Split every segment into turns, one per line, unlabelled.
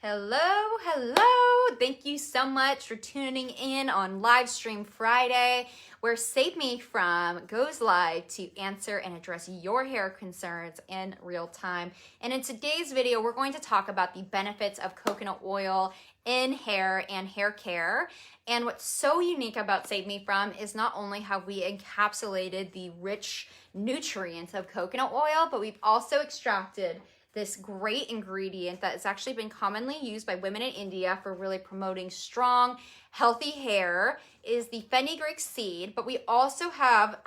Hello. Thank you so much for tuning in on Livestream Friday, where Save Me From goes live to answer and address your hair concerns in real time. And in today's video, we're going to talk about the benefits of coconut oil in hair and hair care. And what's so unique about Save Me From is not only have we encapsulated the rich nutrients of coconut oil, but we've also extracted this great ingredient that has actually been commonly used by women in India for really promoting strong, healthy hair is the fenugreek seed. But we also have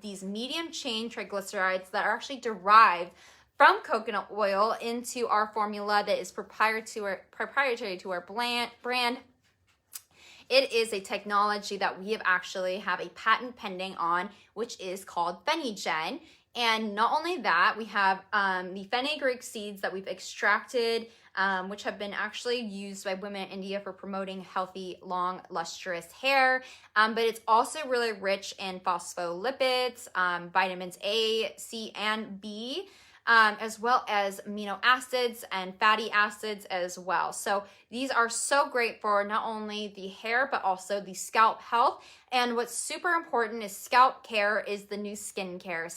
these medium chain triglycerides that are actually derived from coconut oil into our formula that is proprietary to our brand. It is a technology that we have a patent pending on, which is called Fenugen. And not only that, we have the fenugreek seeds that we've extracted, which have been actually used by women in India for promoting healthy, long, lustrous hair. But it's also really rich in phospholipids, vitamins A, C, and B, as well as amino acids and fatty acids as well. So these are so great for not only the hair, but also the scalp health. And what's super important is scalp care is the new skin care.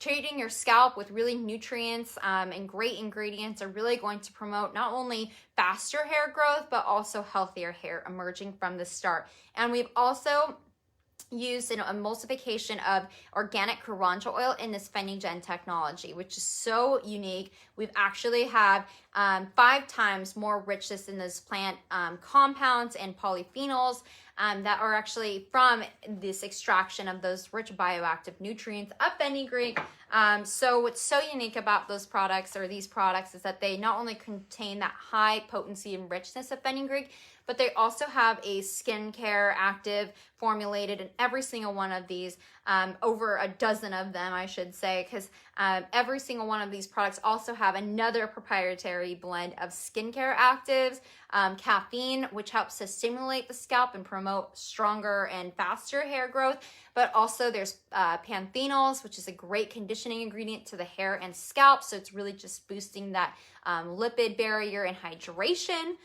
Treating your scalp with really nutrients and great ingredients are really going to promote not only faster hair growth, but also healthier hair emerging from the start. And we've also used an emulsification of organic Karanja oil in this Fenugen technology, which is so unique. We've actually have 5 times more richness in those plant compounds and polyphenols that are actually from this extraction of those rich bioactive nutrients of fenugreek. So what's so unique about these products is that they not only contain that high potency and richness of fenugreek, but they also have a skincare active formulated in every single one of these, over a dozen of them, I should say, because every single one of these products also have another proprietary blend of skincare actives, caffeine, which helps to stimulate the scalp and promote stronger and faster hair growth. But also there's panthenols, which is a great conditioning ingredient to the hair and scalp. So it's really just boosting that lipid barrier and hydration.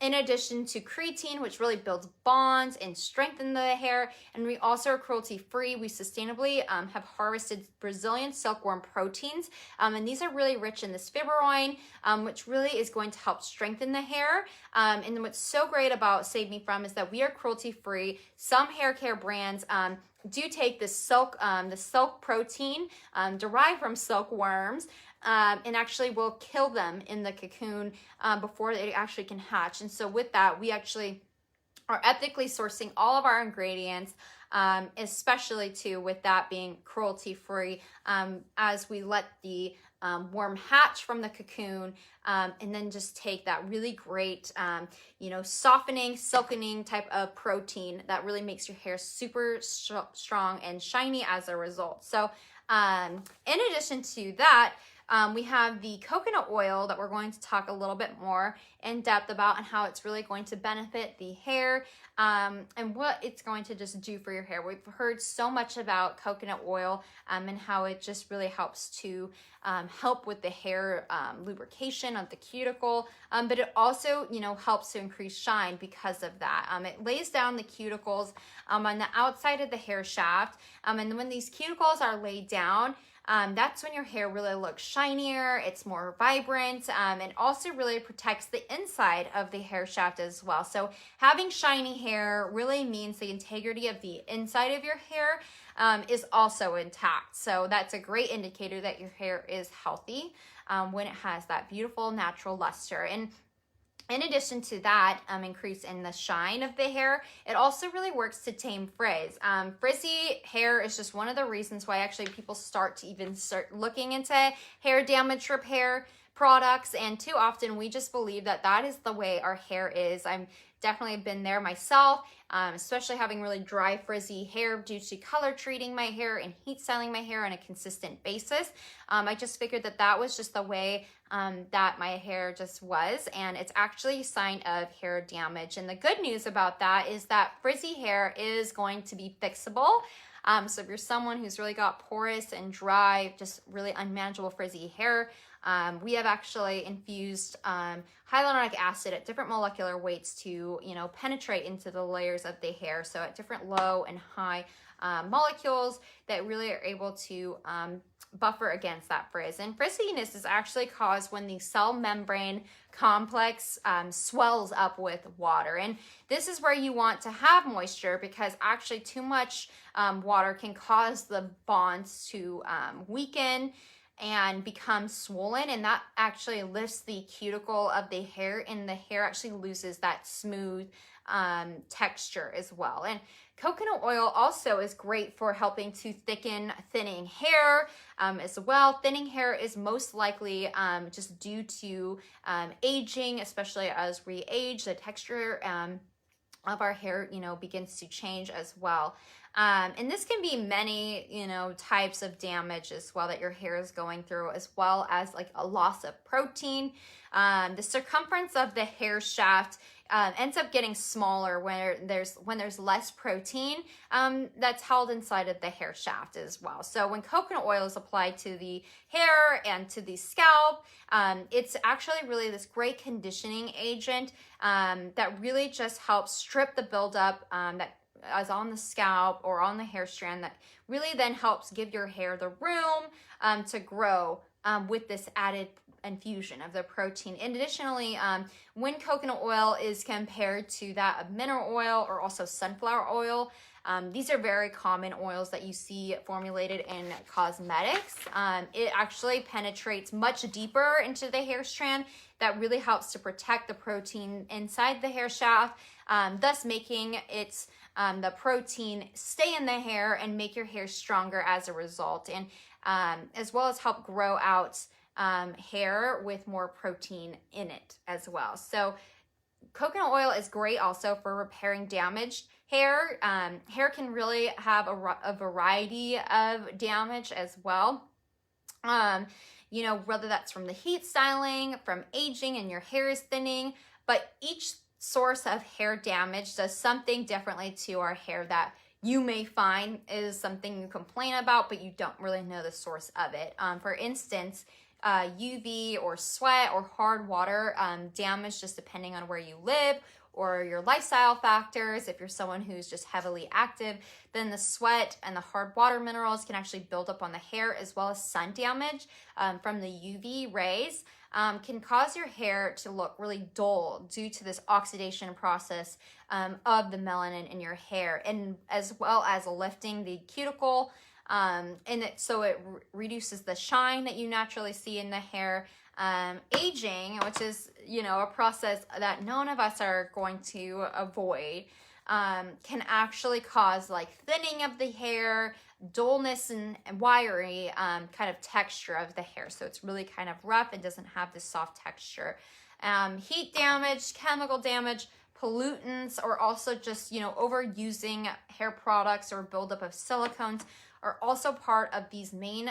In addition to creatine, which really builds bonds and strengthens the hair. And we also are cruelty-free. We sustainably have harvested Brazilian silkworm proteins. And these are really rich in this fibroin, which really is going to help strengthen the hair. And what's so great about Save Me From is that we are cruelty-free. Some hair care brands do take the silk protein derived from silkworms, and actually will kill them in the cocoon before they actually can hatch. And so with that, we actually are ethically sourcing all of our ingredients, especially too with that being cruelty-free, as we let the worm hatch from the cocoon, and then just take that really great, softening, silkening type of protein that really makes your hair super strong and shiny as a result. So in addition to that, we have the coconut oil that we're going to talk a little bit more in depth about, and how it's really going to benefit the hair, and what it's going to just do for your hair. We've heard so much about coconut oil and how it just really helps to help with the hair lubrication of the cuticle, but it also helps to increase shine because of that. It lays down the cuticles on the outside of the hair shaft, and when these cuticles are laid down, that's when your hair really looks shinier, it's more vibrant, and also really protects the inside of the hair shaft as well. So having shiny hair really means the integrity of the inside of your hair is also intact. So that's a great indicator that your hair is healthy when it has that beautiful natural luster. And in addition to that increase in the shine of the hair, it also really works to tame frizz. Frizzy hair is just one of the reasons why actually people start looking into hair damage repair products. And too often we just believe that that is the way our hair is. I'm definitely been there myself, especially having really dry frizzy hair due to color treating my hair and heat styling my hair on a consistent basis. I just figured that that was just the way that my hair just was, and it's actually a sign of hair damage. And the good news about that is that frizzy hair is going to be fixable. So if you're someone who's really got porous and dry, just really unmanageable frizzy hair, We have actually infused hyaluronic acid at different molecular weights to, you know, penetrate into the layers of the hair. So at different low and high molecules that really are able to buffer against that frizz. And frizziness is actually caused when the cell membrane complex swells up with water. And this is where you want to have moisture, because actually too much water can cause the bonds to weaken and become swollen, and that actually lifts the cuticle of the hair, and the hair actually loses that smooth texture as well. And coconut oil also is great for helping to thinning hair as well. Thinning hair is most likely just due to aging, especially as we age, the texture of our hair, you know, begins to change as well. And this can be many, you know, types of damage as well that your hair is going through, as well as like a loss of protein. The circumference of the hair shaft ends up getting smaller when there's less protein that's held inside of the hair shaft as well. So when coconut oil is applied to the hair and to the scalp, it's actually really this great conditioning agent that really just helps strip the buildup that is on the scalp or on the hair strand, that really then helps give your hair the room to grow with this added infusion of the protein. And additionally, when coconut oil is compared to that of mineral oil or also sunflower oil, these are very common oils that you see formulated in cosmetics. It actually penetrates much deeper into the hair strand. That really helps to protect the protein inside the hair shaft, thus making its the protein stay in the hair and make your hair stronger as a result, and as well as help grow out hair with more protein in it as well. So coconut oil is great also for repairing damaged hair. Hair can really have a variety of damage as well. You know, whether that's from the heat styling, from aging and your hair is thinning, but each source of hair damage does something differently to our hair that you may find is something you complain about, but you don't really know the source of it. For instance, UV or sweat or hard water damage, just depending on where you live or your lifestyle factors. If you're someone who's just heavily active, then the sweat and the hard water minerals can actually build up on the hair, as well as sun damage from the UV rays. Can cause your hair to look really dull due to this oxidation process of the melanin in your hair, and as well as lifting the cuticle, so it reduces the shine that you naturally see in the hair. Aging, which is, you know, a process that none of us are going to avoid, can actually cause like thinning of the hair, dullness and wiry kind of texture of the hair. So it's really kind of rough and doesn't have this soft texture. Heat damage, chemical damage, pollutants, or also just, you know, overusing hair products or buildup of silicones are also part of these main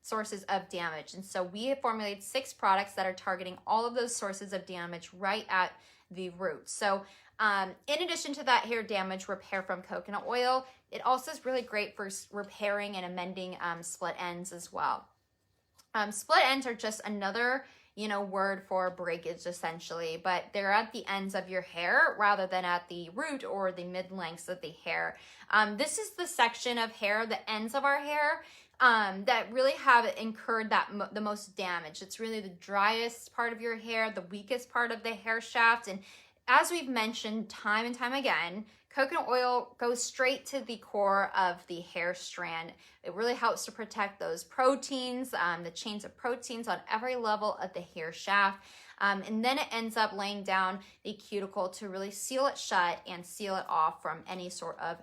sources of damage. And so we have formulated 6 products that are targeting all of those sources of damage right at the root. So in addition to that hair damage repair from coconut oil, it also is really great for repairing and amending split ends as well. Split ends are just another, you know, word for breakage essentially, but they're at the ends of your hair rather than at the root or the mid-lengths of the hair. This is the section of hair, the ends of our hair, that really have incurred the most damage. It's really the driest part of your hair, the weakest part of the hair shaft. And as we've mentioned time and time again, coconut oil goes straight to the core of the hair strand. It really helps to protect those proteins, the chains of proteins on every level of the hair shaft. And then it ends up laying down the cuticle to really seal it shut and seal it off from any sort of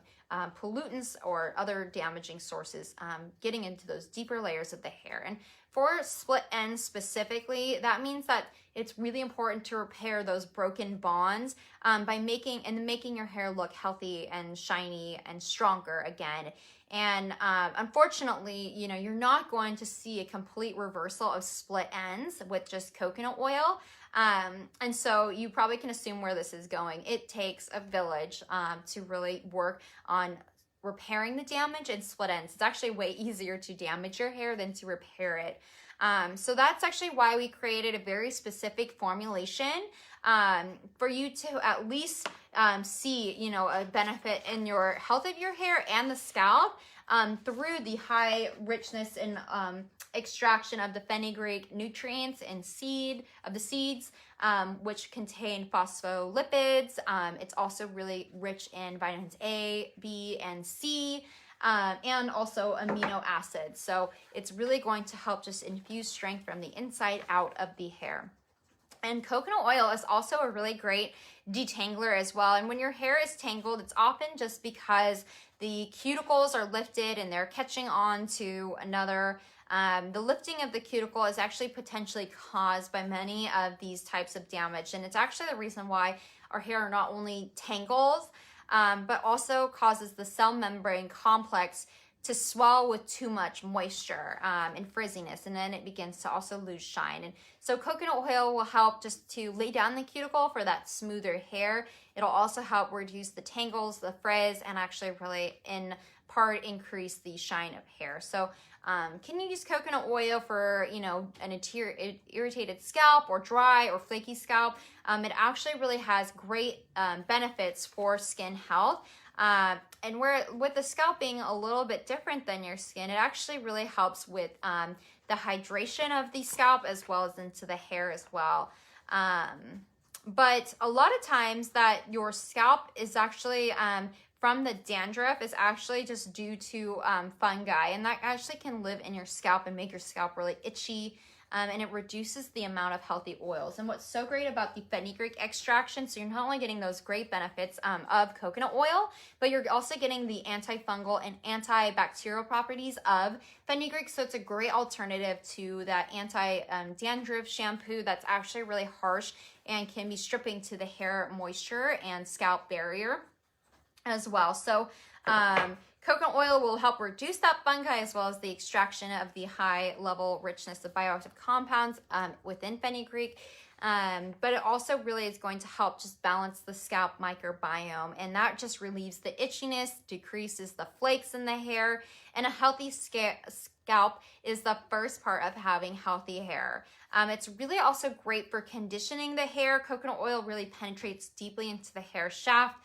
pollutants or other damaging sources getting into those deeper layers of the hair. And for split ends specifically, that means that it's really important to repair those broken bonds by making your hair look healthy and shiny and stronger again. And unfortunately, you know, you're not going to see a complete reversal of split ends with just coconut oil. And so you probably can assume where this is going. It takes a village to really work on repairing the damage and split ends. It's actually way easier to damage your hair than to repair it. So that's actually why we created a very specific formulation for you to at least see, you know, a benefit in your health of your hair and the scalp through the high richness and extraction of the fenugreek nutrients and seeds, which contain phospholipids. It's also really rich in vitamins A, B, and C. And also amino acids. So it's really going to help just infuse strength from the inside out of the hair. And coconut oil is also a really great detangler as well. And when your hair is tangled, it's often just because the cuticles are lifted and they're catching on to another. The lifting of the cuticle is actually potentially caused by many of these types of damage. And it's actually the reason why our hair not only tangles, but also causes the cell membrane complex to swell with too much moisture and frizziness, and then it begins to also lose shine. And so coconut oil will help just to lay down the cuticle for that smoother hair. It'll also help reduce the tangles, the frizz, and actually really in part increase the shine of hair. So can you use coconut oil for, you know, an irritated scalp or dry or flaky scalp? It actually really has great benefits for skin health. And with the scalp being a little bit different than your skin, it actually really helps with the hydration of the scalp as well as into the hair as well. But a lot of times that your scalp is actually from the dandruff is actually just due to fungi, and that actually can live in your scalp and make your scalp really itchy, and it reduces the amount of healthy oils. And what's so great about the fenugreek extraction, so you're not only getting those great benefits of coconut oil, but you're also getting the antifungal and antibacterial properties of fenugreek. So it's a great alternative to that anti-dandruff shampoo that's actually really harsh and can be stripping to the hair moisture and scalp barrier as well. So coconut oil will help reduce that fungi as well as the extraction of the high level richness of bioactive compounds within fenugreek. But it also really is going to help just balance the scalp microbiome, and that just relieves the itchiness, decreases the flakes in the hair, and a healthy scalp is the first part of having healthy hair. It's really also great for conditioning the hair. Coconut oil really penetrates deeply into the hair shaft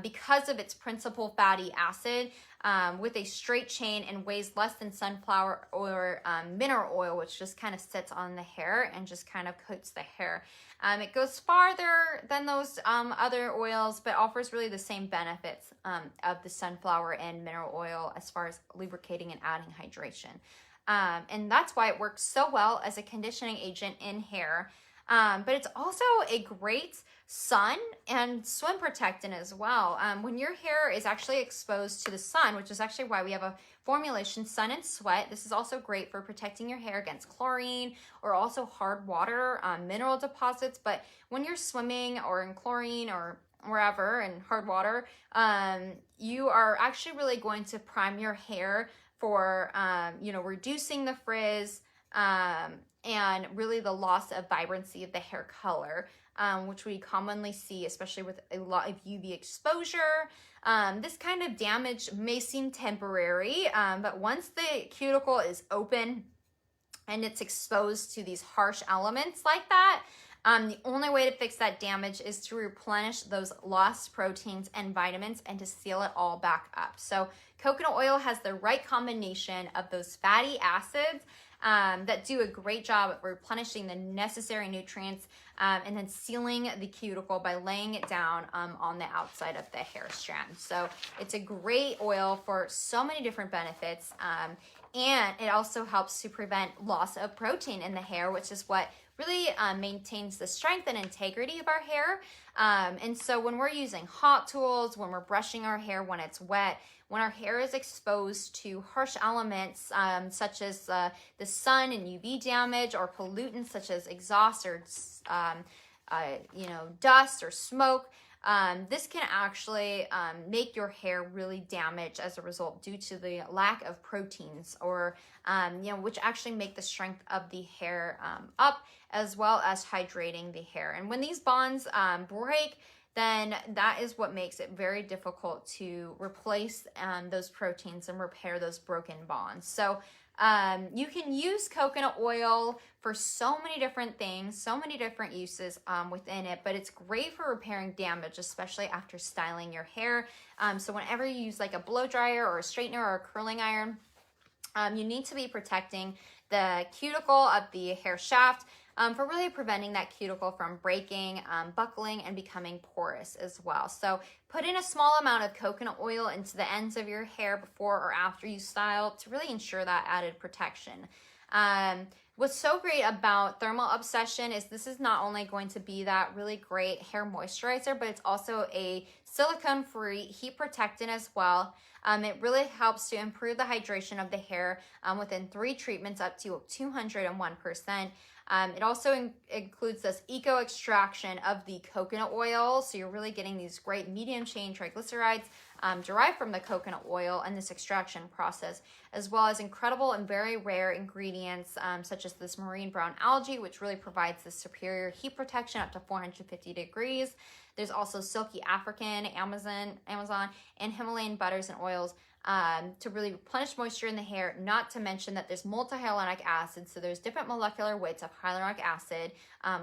because of its principal fatty acid with a straight chain and weighs less than sunflower or mineral oil, which just kind of sits on the hair and just kind of coats the hair. It goes farther than those other oils, but offers really the same benefits of the sunflower and mineral oil as far as lubricating and adding hydration. And that's why it works so well as a conditioning agent in hair. But it's also a great sun and swim protectant as well. When your hair is actually exposed to the sun, which is actually why we have a formulation, Sun and Sweat. This is also great for protecting your hair against chlorine or also hard water, mineral deposits. But when you're swimming or in chlorine or wherever in hard water, you are actually really going to prime your hair for, reducing the frizz, and really the loss of vibrancy of the hair color, which we commonly see, especially with a lot of UV exposure. This kind of damage may seem temporary, but once the cuticle is open and it's exposed to these harsh elements like that, the only way to fix that damage is to replenish those lost proteins and vitamins and to seal it all back up. So coconut oil has the right combination of those fatty acids that do a great job at replenishing the necessary nutrients and then sealing the cuticle by laying it down on the outside of the hair strand. So it's a great oil for so many different benefits, and it also helps to prevent loss of protein in the hair, which is what really maintains the strength and integrity of our hair. And so when we're using hot tools, when we're brushing our hair when it's wet, when our hair is exposed to harsh elements such as the sun and UV damage or pollutants such as exhaust or dust or smoke, this can actually make your hair really damaged as a result due to the lack of proteins or, which actually make the strength of the hair up as well as hydrating the hair. And when these bonds break, then that is what makes it very difficult to replace those proteins and repair those broken bonds. So You can use coconut oil for so many different things, so many different uses within it, but it's great for repairing damage, especially after styling your hair. So whenever you use like a blow dryer or a straightener or a curling iron, you need to be protecting the cuticle of the hair shaft for really preventing that cuticle from breaking, buckling, and becoming porous as well. So put in a small amount of coconut oil into the ends of your hair before or after you style to really ensure that added protection. What's so great about Thermal Obsession is this is not only going to be that really great hair moisturizer, but it's also a silicone-free heat protectant as well. It really helps to improve the hydration of the hair within 3 treatments up to 201%. It also includes this eco extraction of the coconut oil. So you're really getting these great medium chain triglycerides derived from the coconut oil and this extraction process, as well as incredible and very rare ingredients such as this marine brown algae, which really provides this superior heat protection up to 450 degrees. There's also silky African, Amazon, and Himalayan butters and oils to really replenish moisture in the hair, not to mention that there's multi-hyaluronic acid, so there's different molecular weights of hyaluronic acid,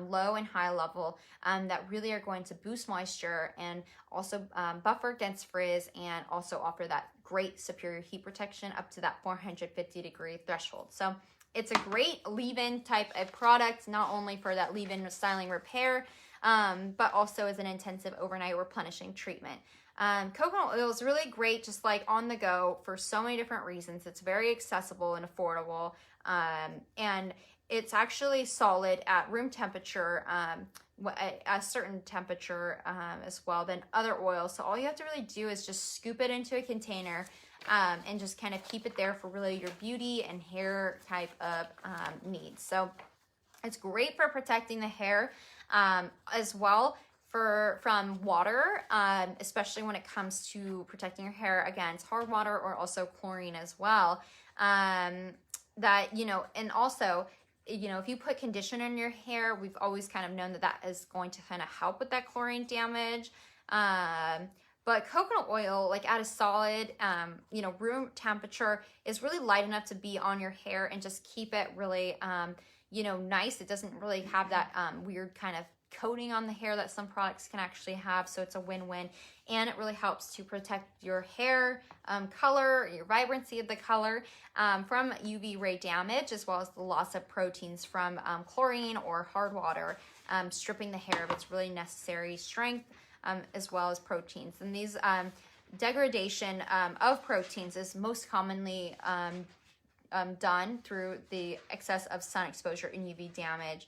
low and high level, that really are going to boost moisture and also buffer against frizz and also offer that great superior heat protection up to that 450 degree threshold. So it's a great leave-in type of product, not only for that leave-in styling repair, but also as an intensive overnight replenishing treatment. Coconut oil is really great just like on the go for so many different reasons. It's very accessible and affordable, and it's actually solid at room temperature, a certain temperature as well than other oils. So all you have to really do is just scoop it into a container and just kind of keep it there for really your beauty and hair type of needs. So it's great for protecting the hair as well from water, especially when it comes to protecting your hair against hard water or also chlorine as well. That, and also, if you put conditioner in your hair, we've always kind of known that that is going to kind of help with that chlorine damage. But coconut oil, like at a solid, room temperature, is really light enough to be on your hair and just keep it really, nice. It doesn't really have that weird kind of coating on the hair that some products can actually have. So it's a win-win, and it really helps to protect your hair color, your vibrancy of the color from UV ray damage, as well as the loss of proteins from chlorine or hard water, stripping the hair of its really necessary strength, as well as proteins. And these degradation of proteins is most commonly done through the excess of sun exposure and UV damage.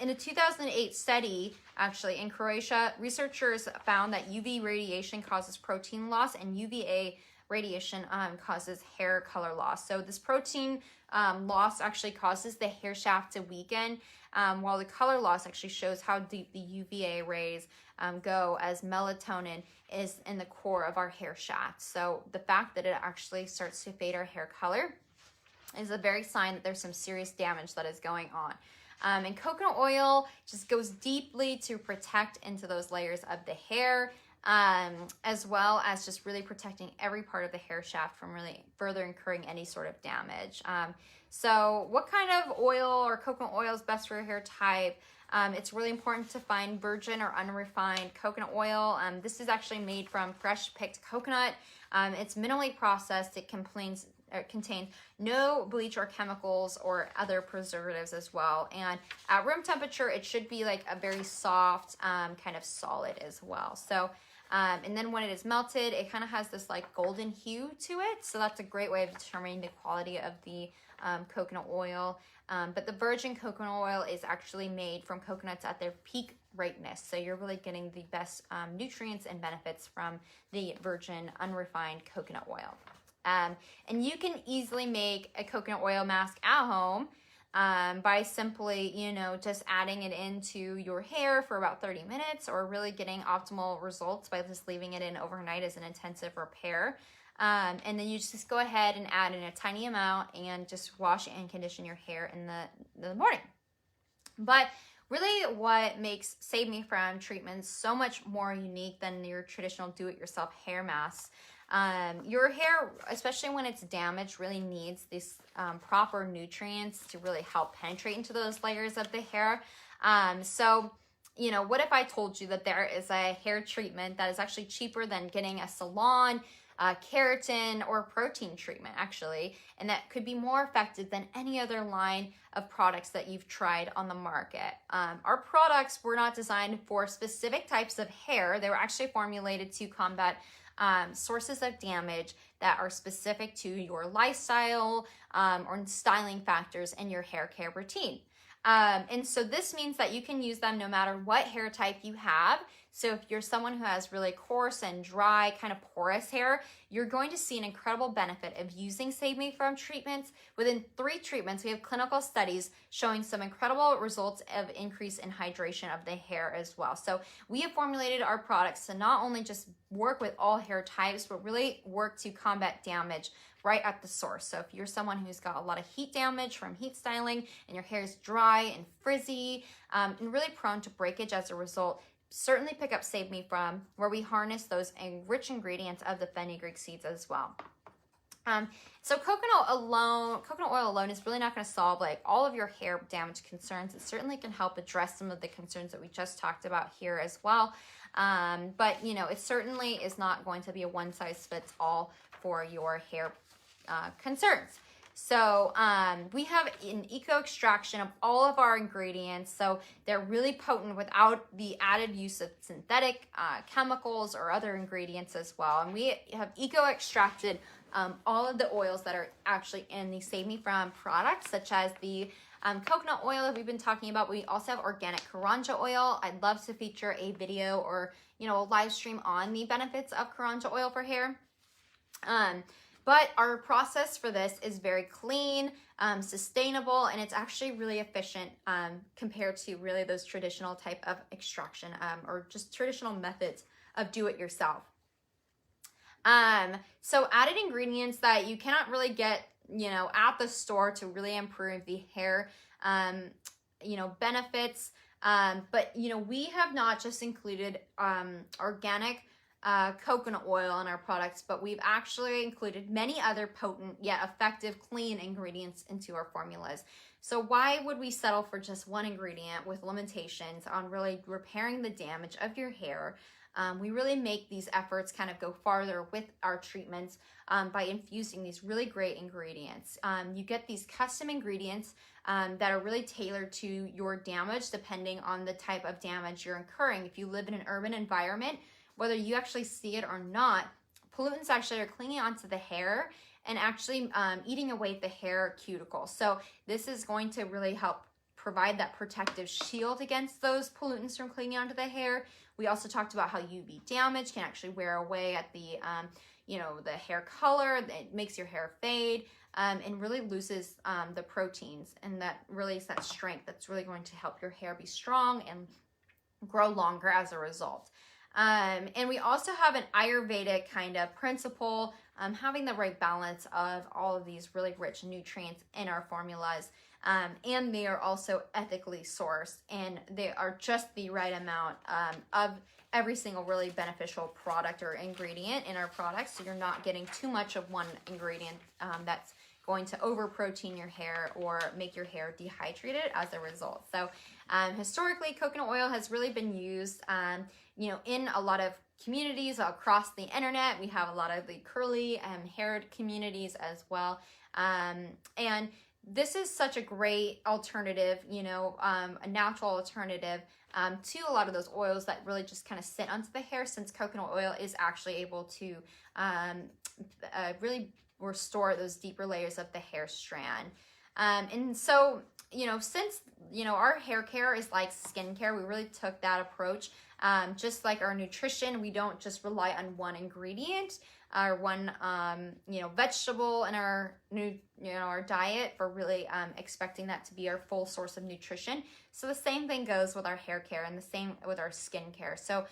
In a 2008 study, actually in Croatia, researchers found that UV radiation causes protein loss and UVA radiation causes hair color loss. So this protein loss actually causes the hair shaft to weaken, while the color loss actually shows how deep the UVA rays go, as melatonin is in the core of our hair shaft. So the fact that it actually starts to fade our hair color is a very sign that there's some serious damage that is going on. And coconut oil just goes deeply to protect into those layers of the hair, as well as just really protecting every part of the hair shaft from really further incurring any sort of damage. So what kind of oil or coconut oil is best for your hair type? It's really important to find virgin or unrefined coconut oil. This is actually made from fresh picked coconut. It's minimally processed. It contains no bleach or chemicals or other preservatives as well. And at room temperature, it should be like a very soft, kind of solid as well. So, and then when it is melted, it kind of has this like golden hue to it. So that's a great way of determining the quality of the coconut oil. But the virgin coconut oil is actually made from coconuts at their peak ripeness. So you're really getting the best nutrients and benefits from the virgin unrefined coconut oil. And you can easily make a coconut oil mask at home by simply, just adding it into your hair for about 30 minutes, or really getting optimal results by just leaving it in overnight as an intensive repair. And then you just go ahead and add in a tiny amount and just wash and condition your hair in the morning. But really what makes Save Me From treatments so much more unique than your traditional do-it-yourself hair masks Your hair, especially when it's damaged, really needs these proper nutrients to really help penetrate into those layers of the hair. So, you know, what if I told you that there is a hair treatment that is actually cheaper than getting a salon, keratin, or protein treatment, actually, and that could be more effective than any other line of products that you've tried on the market. Our products were not designed for specific types of hair. They were actually formulated to combat sources of damage that are specific to your lifestyle or styling factors in your hair care routine. And so this means that you can use them no matter what hair type you have. So if you're someone who has really coarse and dry, kind of porous hair, you're going to see an incredible benefit of using Save Me From treatments. Within 3 treatments, we have clinical studies showing some incredible results of increase in hydration of the hair as well. So we have formulated our products to not only just work with all hair types, but really work to combat damage right at the source. So if you're someone who's got a lot of heat damage from heat styling and your hair is dry and frizzy and really prone to breakage as a result, certainly pick up Save Me From, where we harness those rich ingredients of the fenugreek seeds as well. So coconut oil alone is really not going to solve like all of your hair damage concerns. It certainly can help address some of the concerns that we just talked about here as well. But you know, it certainly is not going to be a one size fits all for your hair concerns. So we have an eco extraction of all of our ingredients, so they're really potent without the added use of synthetic chemicals or other ingredients as well. And we have eco extracted all of the oils that are actually in the Save Me From products, such as the coconut oil that we've been talking about. We also have organic karanja oil. I'd love to feature a video or, you know, a live stream on the benefits of karanja oil for hair. But our process for this is very clean, sustainable, and it's actually really efficient compared to really those traditional type of extraction or just traditional methods of do-it-yourself. So added ingredients that you cannot really get, you know, at the store to really improve the hair, you know, benefits. But, you know, we have not just included organic coconut oil in our products, but we've actually included many other potent yet effective clean ingredients into our formulas. So why would we settle for just one ingredient with limitations on really repairing the damage of your hair? We really make these efforts kind of go farther with our treatments by infusing these really great ingredients. You get these custom ingredients that are really tailored to your damage depending on the type of damage you're incurring. If you live in an urban environment, whether you actually see it or not, pollutants actually are clinging onto the hair and actually eating away the hair cuticle. So this is going to really help provide that protective shield against those pollutants from clinging onto the hair. We also talked about how UV damage can actually wear away at the, you know, the hair color. It makes your hair fade and really loses the proteins, and that really is that strength that's really going to help your hair be strong and grow longer as a result. And we also have an Ayurvedic kind of principle, having the right balance of all of these really rich nutrients in our formulas. And they are also ethically sourced, and they are just the right amount of every single really beneficial product or ingredient in our products. So you're not getting too much of one ingredient that's going to over protein your hair or make your hair dehydrated as a result. So historically, coconut oil has really been used you know, in a lot of communities across the internet. We have a lot of the curly haired communities as well. And this is such a great alternative, you know, a natural alternative to a lot of those oils that really just kind of sit onto the hair, since coconut oil is actually able to really restore those deeper layers of the hair strand. And so, you know, since, you know, our hair care is like skincare, we really took that approach. Just like our nutrition, we don't just rely on one ingredient or one, you know, vegetable in our our diet for really expecting that to be our full source of nutrition. So the same thing goes with our hair care and the same with our skincare. So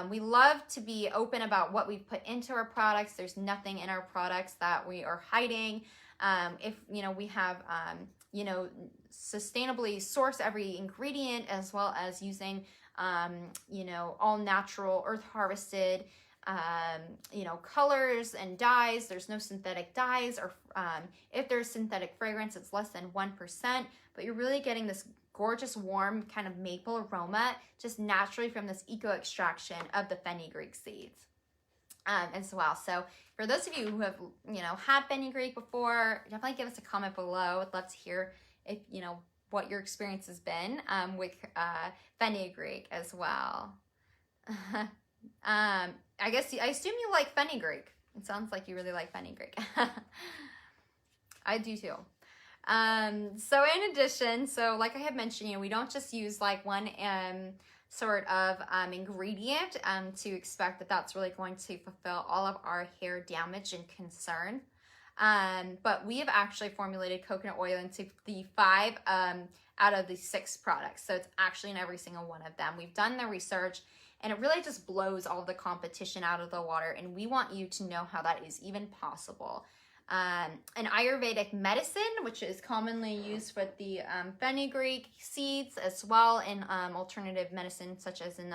we love to be open about what we put into our products. There's nothing in our products that we are hiding. If, you know, we have, you know, sustainably source every ingredient, as well as using, you know, all natural earth harvested you know, colors and dyes. There's no synthetic dyes, or if there's synthetic fragrance, it's less than 1%, but you're really getting this gorgeous, warm kind of maple aroma just naturally from this eco extraction of the fenugreek seeds as well. So for those of you who have, you know, had fenugreek before, definitely give us a comment below. I'd love to hear if, you know, what your experience has been with fenugreek as well. I assume you like fenugreek. It sounds like you really like fenugreek. I do too. So in addition, so like I had mentioned, you know, we don't just use like one sort of ingredient to expect that that's really going to fulfill all of our hair damage and concern. But we have actually formulated coconut oil into the 5 out of the 6 products. So it's actually in every single one of them. We've done the research, and it really just blows all the competition out of the water. And we want you to know how that is even possible. An Ayurvedic medicine, which is commonly used with the fenugreek seeds, as well in alternative medicine, such as in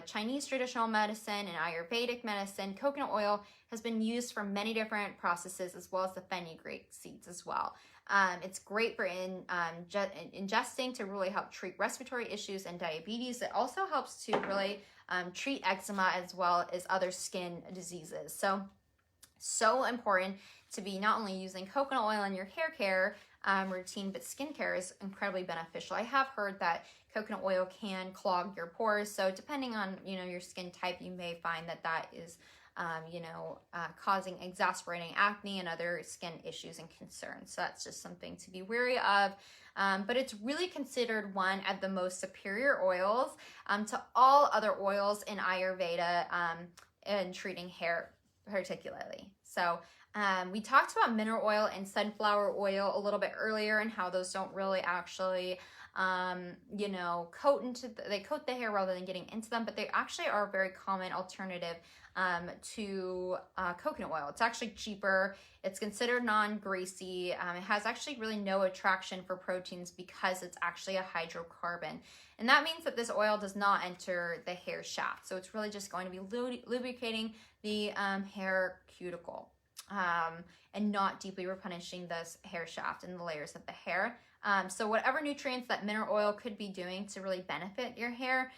Chinese traditional medicine and Ayurvedic medicine. Coconut oil has been used for many different processes, as well as the fenugreek seeds as well. It's great for ingesting to really help treat respiratory issues and diabetes. It also helps to really treat eczema as well as other skin diseases. So important to be not only using coconut oil in your hair care routine, but skincare is incredibly beneficial. I have heard that coconut oil can clog your pores. So depending on, you know, your skin type, you may find that that is, causing exasperating acne and other skin issues and concerns. So that's just something to be wary of. But it's really considered one of the most superior oils to all other oils in Ayurveda in treating hair particularly. So we talked about mineral oil and sunflower oil a little bit earlier, and how those don't really actually they coat the hair rather than getting into them, but they actually are a very common alternative to coconut oil. It's actually cheaper. It's considered non-greasy. It has actually really no attraction for proteins because it's actually a hydrocarbon. And that means that this oil does not enter the hair shaft. So it's really just going to be lubricating the hair cuticle and not deeply replenishing this hair shaft and the layers of the hair. So whatever nutrients that mineral oil could be doing to really benefit your hair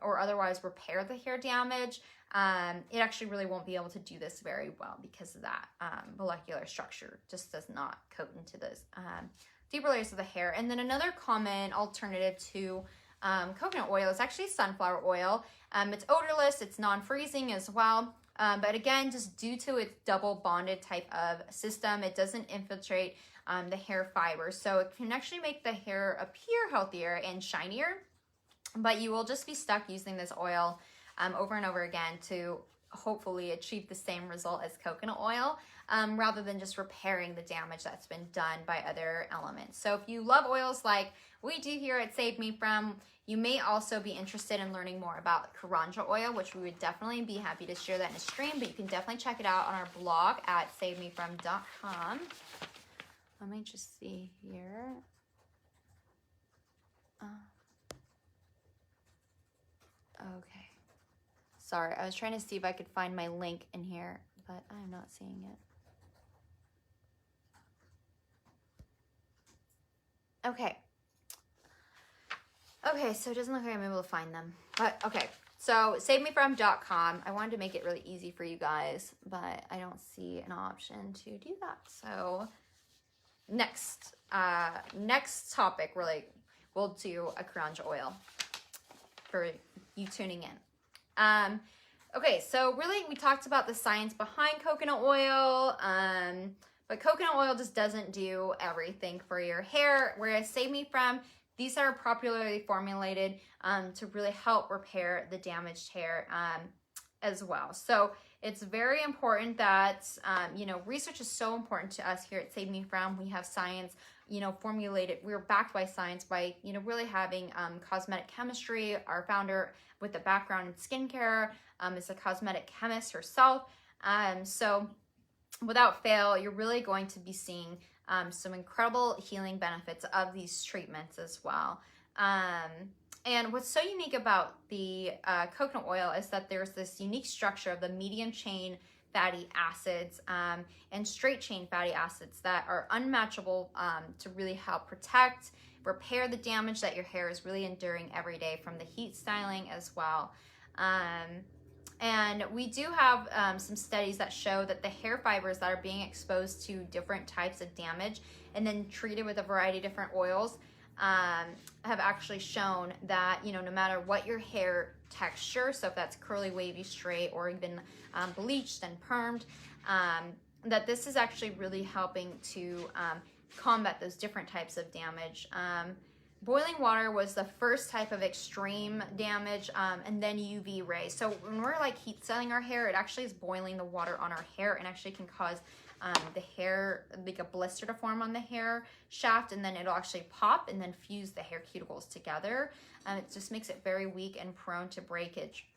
or otherwise repair the hair damage, it actually really won't be able to do this very well because of that molecular structure just does not coat into those deeper layers of the hair. And then another common alternative to coconut oil is actually sunflower oil. It's odorless, it's non-freezing as well. But again, just due to its double bonded type of system, it doesn't infiltrate the hair fibers. So it can actually make the hair appear healthier and shinier, but you will just be stuck using this oil over and over again to hopefully achieve the same result as coconut oil, rather than just repairing the damage that's been done by other elements. So if you love oils like we do here at Save Me From, you may also be interested in learning more about Karanja oil, which we would definitely be happy to share that in a stream, but you can definitely check it out on our blog at savemefrom.com. Let me just see here. Okay. Sorry, I was trying to see if I could find my link in here, but I'm not seeing it. Okay. Okay, so it doesn't look like I'm able to find them. But okay, so savemefrom.com. I wanted to make it really easy for you guys, but I don't see an option to do that. So next topic, really, we'll do a Karanja oil for you tuning in. Okay, so really we talked about the science behind coconut oil, but coconut oil just doesn't do everything for your hair, whereas Save Me From, these are popularly formulated to really help repair the damaged hair as well. So it's very important that, research is so important to us here at Save Me From. We have science, formulated. We're backed by science by, really having cosmetic chemistry. Our founder with a background in skincare is a cosmetic chemist herself. So without fail, you're really going to be seeing some incredible healing benefits of these treatments as well. And what's so unique about the coconut oil is that there's this unique structure of the medium chain fatty acids and straight chain fatty acids that are unmatchable to really help protect, repair the damage that your hair is really enduring every day from the heat styling as well. And we do have some studies that show that the hair fibers that are being exposed to different types of damage and then treated with a variety of different oils have actually shown that, you know, no matter what your hair texture, so if that's curly, wavy, straight, or even bleached and permed, that this is actually really helping to combat those different types of damage. Boiling water was the first type of extreme damage, and then UV rays. So when we're like heat styling our hair, it actually is boiling the water on our hair and actually can cause the hair, like a blister to form on the hair shaft, and then it'll actually pop and then fuse the hair cuticles together. It just makes it very weak and prone to breakage.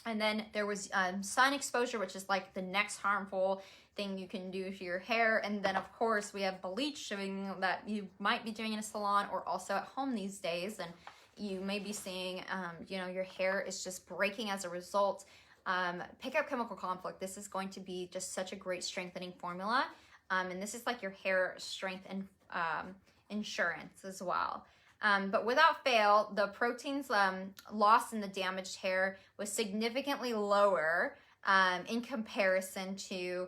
And then there was sun exposure, which is like the next harmful thing you can do to your hair. And then of course we have bleach, showing that you might be doing in a salon or also at home these days. And you may be seeing, you know, your hair is just breaking as a result. Pick up chemical conflict. This is going to be just such a great strengthening formula. And this is like your hair strength and insurance as well. But without fail, the proteins lost in the damaged hair was significantly lower in comparison to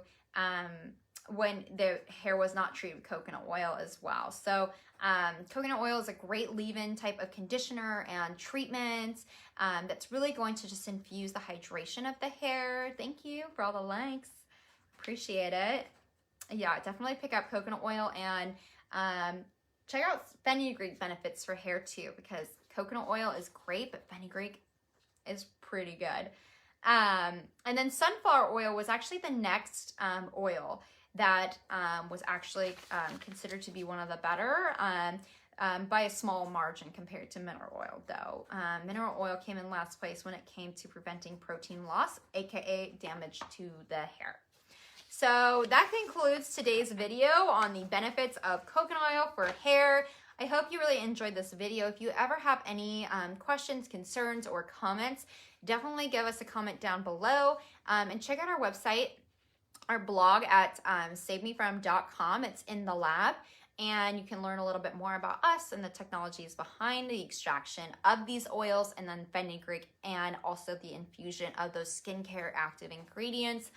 when the hair was not treated with coconut oil as well. So coconut oil is a great leave-in type of conditioner and treatment that's really going to just infuse the hydration of the hair. Thank you for all the likes. Appreciate it. Yeah, definitely pick up coconut oil and check out fenugreek benefits for hair too, because coconut oil is great, but fenugreek is pretty good. And then sunflower oil was actually the next oil that was actually considered to be one of the better by a small margin compared to mineral oil though. Mineral oil came in last place when it came to preventing protein loss, aka damage to the hair. So that concludes today's video on the benefits of coconut oil for hair. I hope you really enjoyed this video. If you ever have any questions, concerns, or comments, definitely give us a comment down below. And check out our website, our blog at savemefrom.com. It's in the lab, and you can learn a little bit more about us and the technologies behind the extraction of these oils, and then fenugreek, and also the infusion of those skincare active ingredients.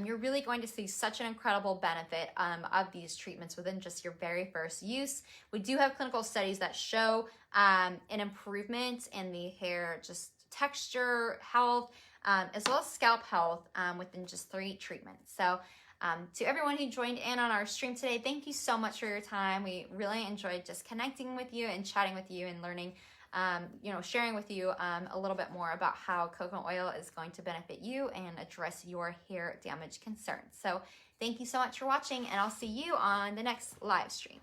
You're really going to see such an incredible benefit of these treatments within just your very first use. We do have clinical studies that show an improvement in the hair just texture, health, as well as scalp health within just 3 treatments. So to everyone who joined in on our stream today, thank you so much for your time. We really enjoyed just connecting with you and chatting with you and learning, you know, sharing with you a little bit more about how coconut oil is going to benefit you and address your hair damage concerns. So thank you so much for watching, and I'll see you on the next live stream.